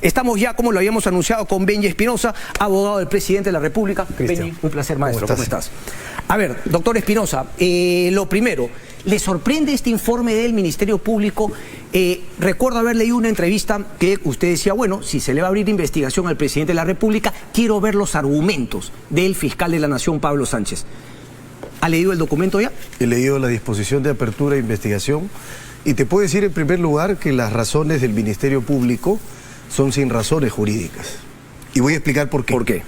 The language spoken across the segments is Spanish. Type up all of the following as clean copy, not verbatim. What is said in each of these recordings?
Estamos ya, como lo habíamos anunciado, con Benji Espinosa, abogado del presidente de la República. Benji, un placer, maestro. ¿Cómo estás? A ver, doctor Espinosa, lo primero, ¿le sorprende este informe del Ministerio Público? Recuerdo haber leído una entrevista que usted decía, bueno, si se le va a abrir investigación al presidente de la República, quiero ver los argumentos del fiscal de la Nación, Pablo Sánchez. ¿Ha leído el documento ya? He leído la disposición de apertura de investigación y te puedo decir en primer lugar que las razones del Ministerio Público son sin razones jurídicas. Y voy a explicar por qué. ¿Por qué?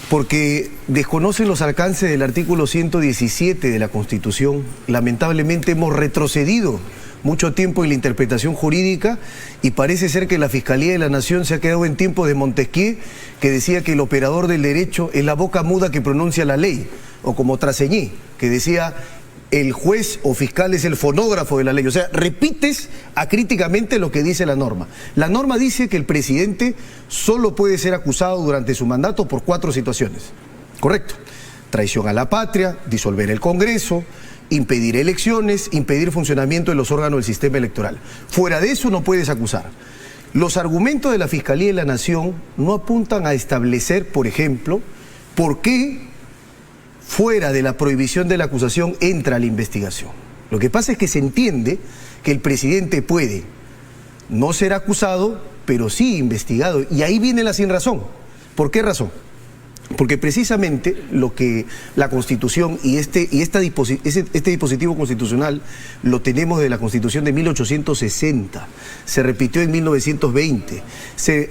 Porque desconocen los alcances del artículo 117 de la Constitución. Lamentablemente hemos retrocedido mucho tiempo en la interpretación jurídica y parece ser que la Fiscalía de la Nación se ha quedado en tiempos de Montesquieu, que decía que el operador del derecho es la boca muda que pronuncia la ley, o como Traseñí, que decía el juez o fiscal es el fonógrafo de la ley. O sea, repites acríticamente lo que dice la norma. La norma dice que el presidente solo puede ser acusado durante su mandato por 4 situaciones. ¿Correcto? Traición a la patria, disolver el Congreso, impedir elecciones, impedir funcionamiento de los órganos del sistema electoral. Fuera de eso no puedes acusar. Los argumentos de la Fiscalía de la Nación no apuntan a establecer, por ejemplo, por qué fuera de la prohibición de la acusación entra la investigación. Lo que pasa es que se entiende que el presidente puede no ser acusado, pero sí investigado. Y ahí viene la sinrazón. ¿Por qué razón? Porque precisamente lo que la Constitución y este dispositivo constitucional lo tenemos de la Constitución de 1860, se repitió en 1920, se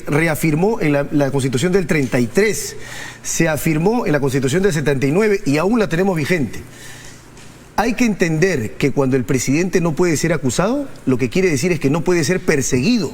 reafirmó en la Constitución del 33, se afirmó en la Constitución del 79 y aún la tenemos vigente. Hay que entender que cuando el presidente no puede ser acusado, lo que quiere decir es que no puede ser perseguido.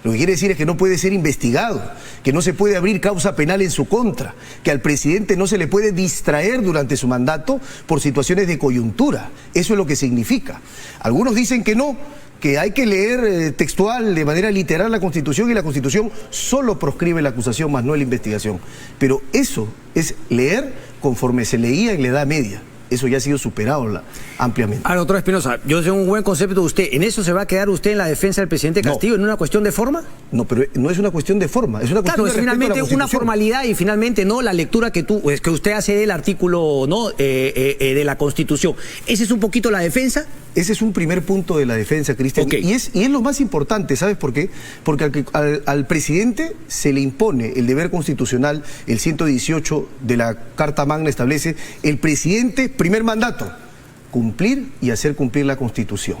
Lo que quiere decir es que no puede ser investigado, que no se puede abrir causa penal en su contra, que al presidente no se le puede distraer durante su mandato por situaciones de coyuntura. Eso es lo que significa. Algunos dicen que no, que hay que leer textual, de manera literal, la Constitución, y la Constitución solo proscribe la acusación, más no la investigación. Pero eso es leer conforme se leía en la Edad Media. Eso ya ha sido superado ampliamente. Ahora, doctor Espinosa, yo tengo un buen concepto de usted. ¿En eso se va a quedar usted en la defensa del presidente Castillo, en una cuestión de forma? No, pero no es una cuestión de forma, es una cuestión de respeto a la Constitución. Finalmente una formalidad y finalmente no la lectura que usted hace del artículo de la Constitución. ¿Esa es un poquito la defensa? Ese es un primer punto de la defensa, Cristian. Okay. Y es lo más importante, ¿sabes por qué? Porque al presidente se le impone el deber constitucional, el 118 de la Carta Magna establece, el presidente, primer mandato, cumplir y hacer cumplir la Constitución.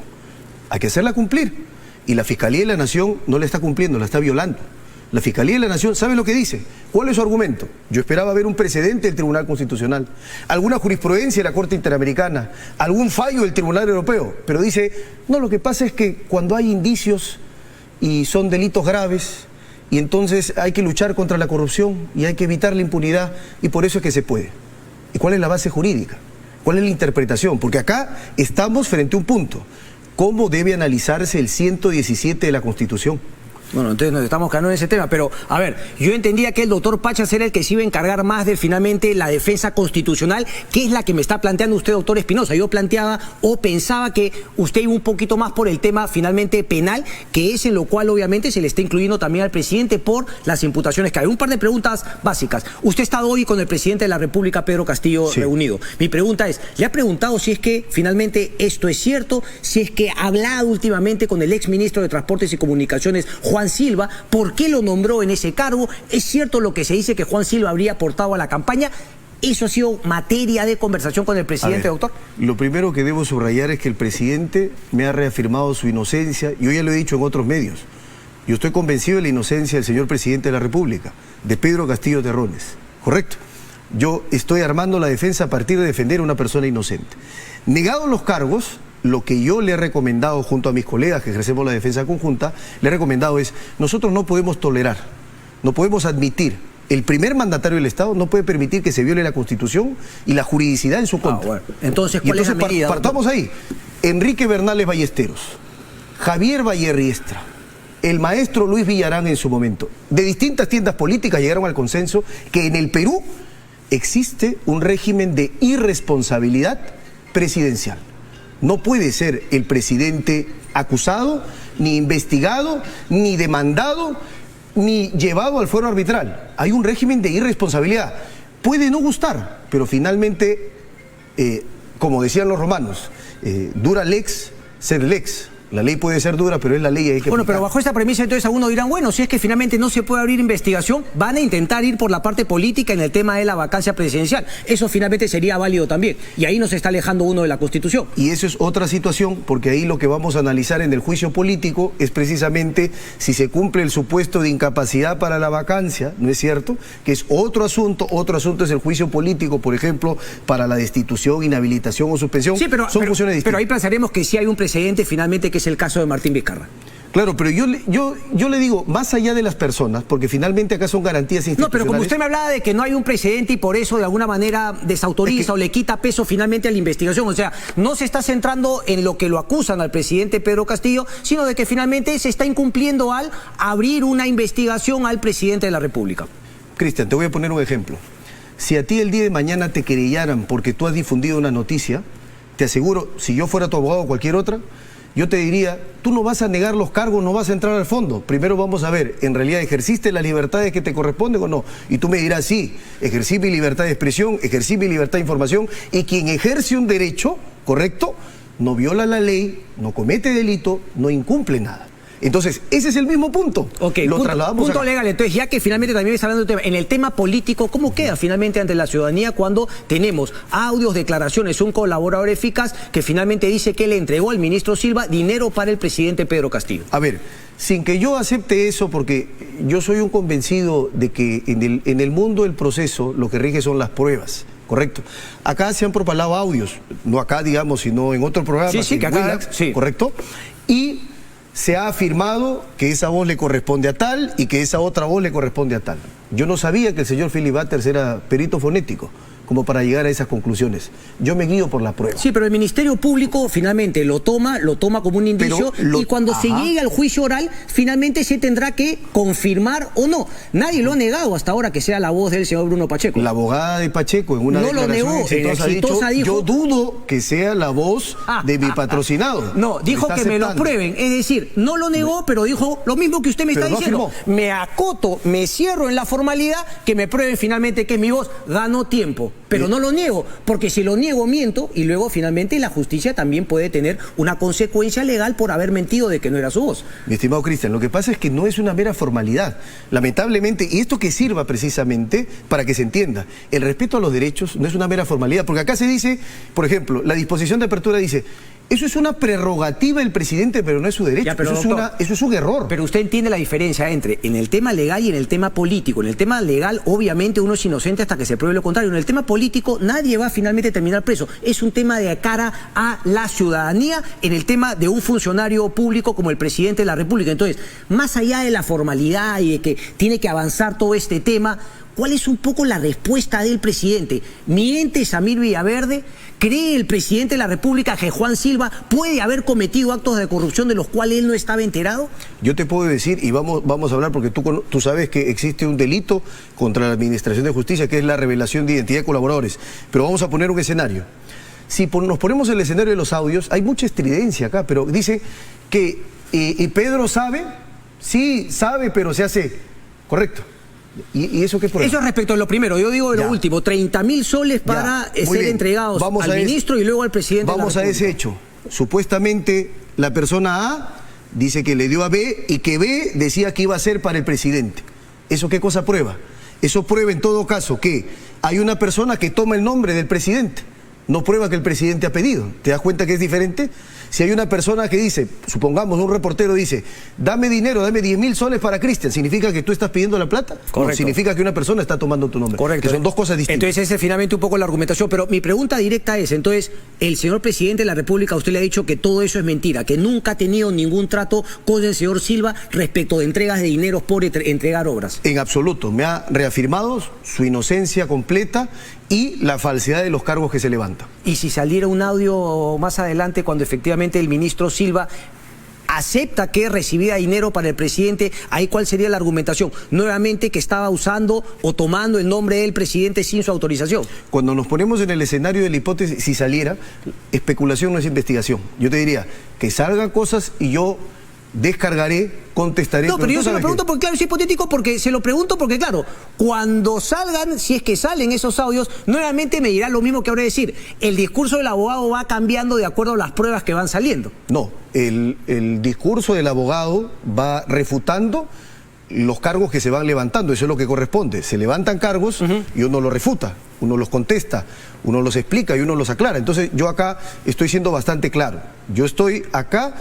Hay que hacerla cumplir. Y la Fiscalía de la Nación no la está cumpliendo, la está violando. La Fiscalía de la Nación, ¿sabe lo que dice? ¿Cuál es su argumento? Yo esperaba ver un precedente del Tribunal Constitucional, alguna jurisprudencia de la Corte Interamericana, algún fallo del Tribunal Europeo, pero dice, no, lo que pasa es que cuando hay indicios y son delitos graves, y entonces hay que luchar contra la corrupción y hay que evitar la impunidad, y por eso es que se puede. ¿Y cuál es la base jurídica? ¿Cuál es la interpretación? Porque acá estamos frente a un punto. ¿Cómo debe analizarse el 117 de la Constitución? Bueno, entonces nos estamos quedando en ese tema, pero a ver, yo entendía que el doctor Pachas era el que se iba a encargar más de finalmente la defensa constitucional, que es la que me está planteando usted, doctor Espinosa. Yo planteaba o pensaba que usted iba un poquito más por el tema finalmente penal, que es en lo cual obviamente se le está incluyendo también al presidente por las imputaciones que hay. Un par de preguntas básicas. Usted ha estado hoy con el presidente de la República, Pedro Castillo, sí, reunido. Mi pregunta es, ¿le ha preguntado si es que finalmente esto es cierto? Si es que ha hablado últimamente con el exministro de Transportes y Comunicaciones, Juan Silva, ¿por qué lo nombró en ese cargo? ¿Es cierto lo que se dice que Juan Silva habría aportado a la campaña? ¿Eso ha sido materia de conversación con el presidente, doctor? Lo primero que debo subrayar es que el presidente me ha reafirmado su inocencia. Yo ya lo he dicho en otros medios. Yo estoy convencido de la inocencia del señor presidente de la República, de Pedro Castillo Terrones. ¿Correcto? Yo estoy armando la defensa a partir de defender a una persona inocente. Negados los cargos, lo que yo le he recomendado junto a mis colegas que ejercemos la defensa conjunta, le he recomendado es, nosotros no podemos tolerar, no podemos admitir, el primer mandatario del Estado no puede permitir que se viole la Constitución y la juridicidad en su contra. Bueno. Entonces, ¿cuál es la medida? Partamos ahí. Enrique Bernales Ballesteros, Javier Vallerriestra, el maestro Luis Villarán en su momento, de distintas tiendas políticas llegaron al consenso que en el Perú existe un régimen de irresponsabilidad presidencial. No puede ser el presidente acusado, ni investigado, ni demandado, ni llevado al fuero arbitral. Hay un régimen de irresponsabilidad. Puede no gustar, pero finalmente, como decían los romanos, dura lex, sed lex. La ley puede ser dura, pero es la ley y hay que Bueno, aplicar. pero bajo esta premisa entonces algunos dirán, bueno, si es que finalmente no se puede abrir investigación, van a intentar ir por la parte política en el tema de la vacancia presidencial. Eso finalmente sería válido también. Y ahí nos está alejando uno de la Constitución. Y eso es otra situación, porque ahí lo que vamos a analizar en el juicio político es precisamente si se cumple el supuesto de incapacidad para la vacancia, ¿no es cierto? Que es otro asunto es el juicio político, por ejemplo, para la destitución, inhabilitación o suspensión. Sí, pero funciones distintas. pero ahí pensaremos que sí hay un precedente finalmente, que es el caso de Martín Vizcarra. Claro, pero yo le digo, más allá de las personas, porque finalmente acá son garantías institucionales. No, pero como usted me hablaba de que no hay un precedente y por eso de alguna manera desautoriza o le quita peso finalmente a la investigación, o sea, no se está centrando en lo que lo acusan al presidente Pedro Castillo, sino de que finalmente se está incumpliendo al abrir una investigación al presidente de la República. Cristian, te voy a poner un ejemplo. Si a ti el día de mañana te querellaran porque tú has difundido una noticia, te aseguro, si yo fuera tu abogado o cualquier otra, yo te diría, tú no vas a negar los cargos, no vas a entrar al fondo. Primero vamos a ver, ¿en realidad ejerciste las libertades que te corresponden o no? Y tú me dirás, sí, ejercí mi libertad de expresión, ejercí mi libertad de información, y quien ejerce un derecho, ¿correcto?, no viola la ley, no comete delito, no incumple nada. Entonces, ese es el mismo punto. Ok, lo trasladamos punto acá. legal. Entonces, ya que finalmente también está hablando de tema, en el tema político, ¿cómo queda finalmente ante la ciudadanía cuando tenemos audios, declaraciones, un colaborador eficaz que finalmente dice que le entregó al ministro Silva dinero para el presidente Pedro Castillo? A ver, sin que yo acepte eso, porque yo soy un convencido de que en el mundo del proceso lo que rige son las pruebas. Correcto. Acá se han propalado audios, no acá, digamos, sino en otro programa. Sí, que acá, Willax, sí. Correcto. Y se ha afirmado que esa voz le corresponde a tal y que esa otra voz le corresponde a tal. Yo no sabía que el señor Philip Butters era perito fonético como para llegar a esas conclusiones. Yo me guío por la prueba. Sí, pero el Ministerio Público finalmente lo toma como un indicio, y cuando se llegue al juicio oral, finalmente se tendrá que confirmar o no. Nadie lo ha negado hasta ahora que sea la voz del señor Bruno Pacheco. La abogada de Pacheco en una no lo declaración negó, exitosa dijo, yo dudo que sea la voz de mi patrocinado. No, dijo que me lo prueben. Es decir, no lo negó, pero dijo lo mismo que usted me está diciendo. Me acoto, me cierro en la formalidad, que me prueben finalmente que es mi voz. Ganó tiempo. Pero no lo niego, porque si lo niego miento y luego finalmente la justicia también puede tener una consecuencia legal por haber mentido de que no era su voz. Mi estimado Cristian, lo que pasa es que no es una mera formalidad. Lamentablemente, y esto que sirva precisamente para que se entienda, el respeto a los derechos no es una mera formalidad, porque acá se dice, por ejemplo, la disposición de apertura dice, eso es una prerrogativa del presidente, pero no es su derecho. Ya, pero, eso es un error. Pero usted entiende la diferencia entre en el tema legal y en el tema político. En el tema legal, obviamente, uno es inocente hasta que se pruebe lo contrario. En el tema político, nadie va a finalmente terminar preso. Es un tema de cara a la ciudadanía, en el tema de un funcionario público como el presidente de la República. Entonces, más allá de la formalidad y de que tiene que avanzar todo este tema, ¿cuál es un poco la respuesta del presidente? ¿Miente Samir Villaverde? ¿Cree el presidente de la República que Juan Silva puede haber cometido actos de corrupción de los cuales él no estaba enterado? Yo te puedo decir, y vamos a hablar, porque tú sabes que existe un delito contra la Administración de Justicia, que es la revelación de identidad de colaboradores. Pero vamos a poner un escenario. Si nos ponemos en el escenario de los audios, hay mucha estridencia acá, pero dice que ¿y Pedro sabe? Sí, sabe, pero se hace. Correcto. ¿Y eso qué prueba? Eso respecto a lo primero, yo digo de lo último, 30.000 soles para ser entregados al ministro y luego al presidente de la República. Vamos a ese hecho. Supuestamente la persona A dice que le dio a B y que B decía que iba a ser para el presidente. ¿Eso qué cosa prueba? Eso prueba en todo caso que hay una persona que toma el nombre del presidente. No prueba que el presidente ha pedido. ¿Te das cuenta que es diferente? Si hay una persona que dice, supongamos un reportero dice, dame dinero, dame 10.000 soles para Cristian, ¿significa que tú estás pidiendo la plata? Correcto. No, significa que una persona está tomando tu nombre. Correcto. Que son dos cosas distintas. Entonces esa es finalmente un poco la argumentación, pero mi pregunta directa es, entonces, el señor presidente de la República, usted le ha dicho que todo eso es mentira, que nunca ha tenido ningún trato con el señor Silva respecto de entregas de dineros por entregar obras. En absoluto, me ha reafirmado su inocencia completa y la falsedad de los cargos que se levantan. Y si saliera un audio más adelante cuando efectivamente el ministro Silva acepta que recibía dinero para el presidente, ahí ¿cuál sería la argumentación? Nuevamente que estaba usando o tomando el nombre del presidente sin su autorización. Cuando nos ponemos en el escenario de la hipótesis, si saliera, especulación no es investigación. Yo te diría que salgan cosas y yo descargaré, contestaré. No, pero yo se lo pregunto porque, claro, es hipotético, porque se lo pregunto porque, claro, cuando salgan, si es que salen esos audios, nuevamente me dirá lo mismo que ahora decir. El discurso del abogado va cambiando de acuerdo a las pruebas que van saliendo. No, el discurso del abogado va refutando los cargos que se van levantando, eso es lo que corresponde. Se levantan cargos y uno los refuta, uno los contesta, uno los explica y uno los aclara. Entonces yo acá estoy siendo bastante claro. Yo estoy acá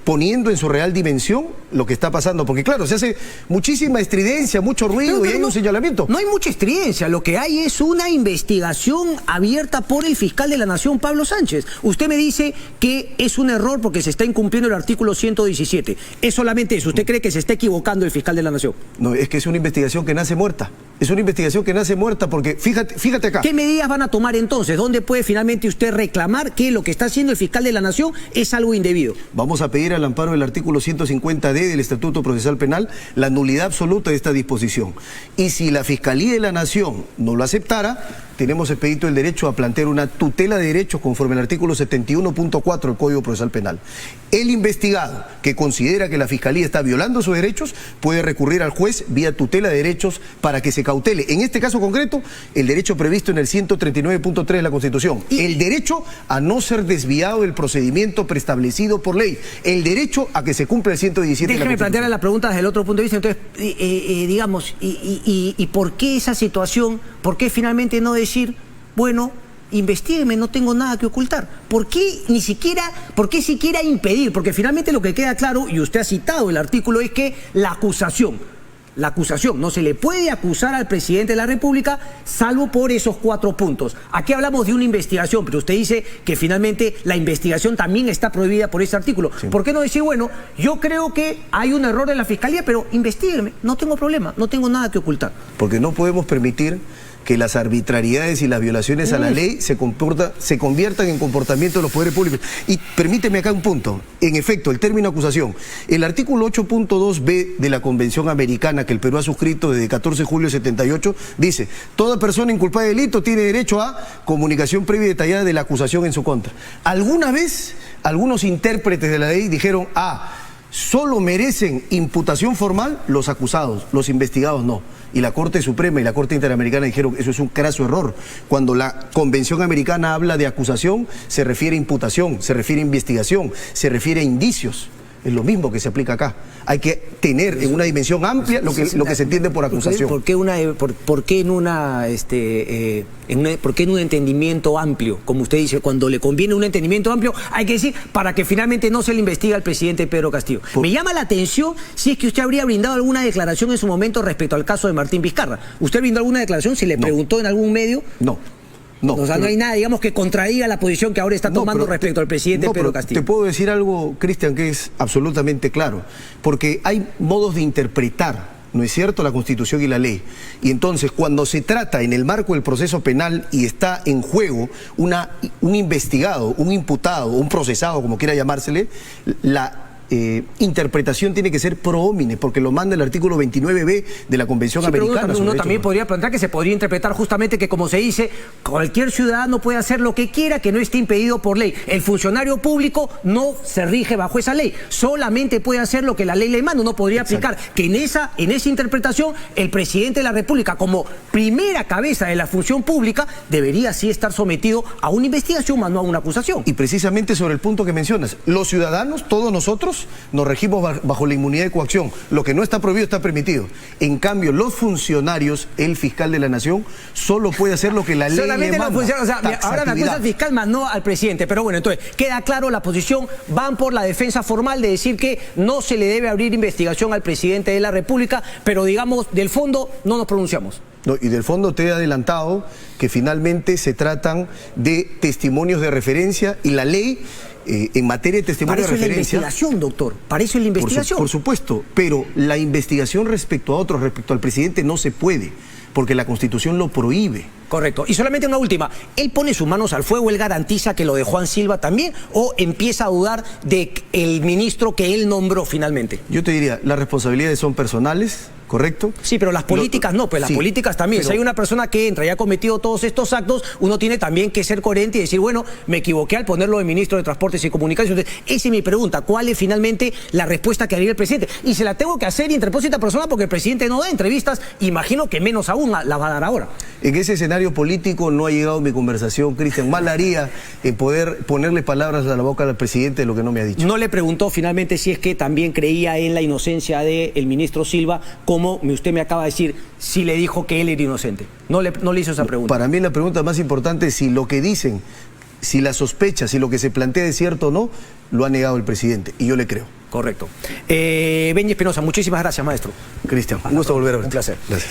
poniendo en su real dimensión lo que está pasando, porque claro, se hace muchísima estridencia, mucho ruido y hay un señalamiento. No hay mucha estridencia, lo que hay es una investigación abierta por el fiscal de la Nación, Pablo Sánchez. Usted me dice que es un error porque se está incumpliendo el artículo 117. Es solamente eso. ¿Usted cree que se está equivocando el fiscal de la Nación? No, es que es una investigación que nace muerta. Es una investigación que nace muerta porque, fíjate acá. ¿Qué medidas van a tomar entonces? ¿Dónde puede finalmente usted reclamar que lo que está haciendo el fiscal de la Nación es algo indebido? Vamos a pedir al amparo del artículo 150D del Estatuto Procesal Penal la nulidad absoluta de esta disposición. Y si la Fiscalía de la Nación no lo aceptara, tenemos expedito el derecho a plantear una tutela de derechos conforme al artículo 71.4 del Código Procesal Penal. El investigado que considera que la Fiscalía está violando sus derechos puede recurrir al juez vía tutela de derechos para que se cautele. En este caso concreto, el derecho previsto en el 139.3 de la Constitución. El derecho a no ser desviado del procedimiento preestablecido por ley. El derecho a que se cumpla el 117 de la Constitución. Déjeme plantearle la pregunta desde el otro punto de vista. Entonces, digamos, ¿y por qué esa situación? ¿Por qué finalmente no decir, bueno, investígueme, no tengo nada que ocultar? ¿Por qué siquiera impedir? Porque finalmente lo que queda claro, y usted ha citado el artículo, es que la acusación, no se le puede acusar al presidente de la República salvo por esos 4 puntos. Aquí hablamos de una investigación, pero usted dice que finalmente la investigación también está prohibida por ese artículo. Sí. ¿Por qué no decir, bueno, yo creo que hay un error en la Fiscalía, pero investígueme, no tengo problema, no tengo nada que ocultar? Porque no podemos permitir que las arbitrariedades y las violaciones a la ley se conviertan en comportamiento de los poderes públicos. Y permíteme acá un punto. En efecto, el término acusación. El artículo 8.2b de la Convención Americana que el Perú ha suscrito desde 14 de julio de 78 dice: toda persona inculpada de delito tiene derecho a comunicación previa y detallada de la acusación en su contra. ¿Alguna vez algunos intérpretes de la ley dijeron, solo merecen imputación formal los acusados, los investigados no? Y la Corte Suprema y la Corte Interamericana dijeron, eso es un craso error. Cuando la Convención Americana habla de acusación, se refiere a imputación, se refiere a investigación, se refiere a indicios. Es lo mismo que se aplica acá. Hay que tener en una dimensión amplia lo que se entiende por acusación. ¿Por qué en un entendimiento amplio? Como usted dice, cuando le conviene un entendimiento amplio, hay que decir, para que finalmente no se le investigue al presidente Pedro Castillo. Me llama la atención si es que usted habría brindado alguna declaración en su momento respecto al caso de Martín Vizcarra. ¿Usted brindó alguna declaración? ¿Se le preguntó en algún medio? No. No, o sea, no hay nada, digamos, que contradiga la posición que ahora está tomando respecto al presidente Pedro Castillo. Te puedo decir algo, Cristian, que es absolutamente claro, porque hay modos de interpretar, ¿no es cierto?, la Constitución y la ley. Y entonces, cuando se trata en el marco del proceso penal y está en juego un investigado, un imputado, un procesado, como quiera llamársele, la interpretación tiene que ser pro homine, porque lo manda el artículo 29b de la Convención Americana. Uno también podría plantear que se podría interpretar justamente que, como se dice, cualquier ciudadano puede hacer lo que quiera, que no esté impedido por ley. El funcionario público no se rige bajo esa ley, solamente puede hacer lo que la ley le manda. Uno podría aplicar que en esa interpretación el presidente de la República, como primera cabeza de la función pública, debería sí estar sometido a una investigación, más no a una acusación. Y precisamente sobre el punto que mencionas, los ciudadanos, todos nosotros, nos regimos bajo la inmunidad de coacción. Lo que no está prohibido está permitido. En cambio, los funcionarios, el fiscal de la Nación, solo puede hacer lo que la ley le manda. O sea, ahora la acusa al fiscal, más no al presidente. Pero bueno, entonces, queda claro la posición. Van por la defensa formal de decir que no se le debe abrir investigación al presidente de la República, pero digamos, del fondo no nos pronunciamos. No, y del fondo te he adelantado que finalmente se tratan de testimonios de referencia y la ley en materia de testimonio de referencia. Para eso es la investigación, doctor. Para eso es la investigación. Por supuesto, pero la investigación respecto a otros, respecto al presidente, no se puede. porque la Constitución lo prohíbe. Correcto. Y solamente una última. ¿Él pone sus manos al fuego, él garantiza que lo de Juan Silva también, o empieza a dudar de el ministro que él nombró finalmente? Yo te diría, las responsabilidades son personales, ¿correcto? Sí, pero las políticas no, pues las sí, políticas también. pero Si hay una persona que entra y ha cometido todos estos actos, uno tiene también que ser coherente y decir, bueno, me equivoqué al ponerlo de ministro de Transportes y Comunicaciones. Esa es mi pregunta. ¿Cuál es finalmente la respuesta que haría el presidente? Y se la tengo que hacer interpósita persona porque el presidente no da entrevistas. Imagino que menos aún la va a dar ahora. En ese escenario político no ha llegado mi conversación, Cristian. Mal haría en poder ponerle palabras a la boca al presidente de lo que no me ha dicho. No le preguntó finalmente si es que también creía en la inocencia del ministro Silva, como usted me acaba de decir, si le dijo que él era inocente. No le hizo esa pregunta. Para mí la pregunta más importante es si lo que dicen, si la sospecha, si lo que se plantea es cierto o no, lo ha negado el presidente. Y yo le creo. Correcto. Benji Espinosa, muchísimas gracias, maestro. Cristian, un gusto volver a verte. Un placer. Gracias.